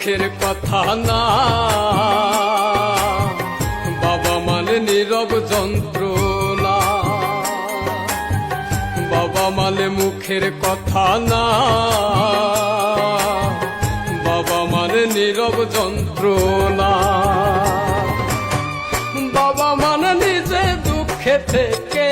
মুখের কথা না, বাবা মানে নীরব যন্ত্রণা। বাবা মানে মুখের কথা না, বাবা মানে নীরব যন্ত্রণা। বাবা মানে নিজে দুঃখে থেকে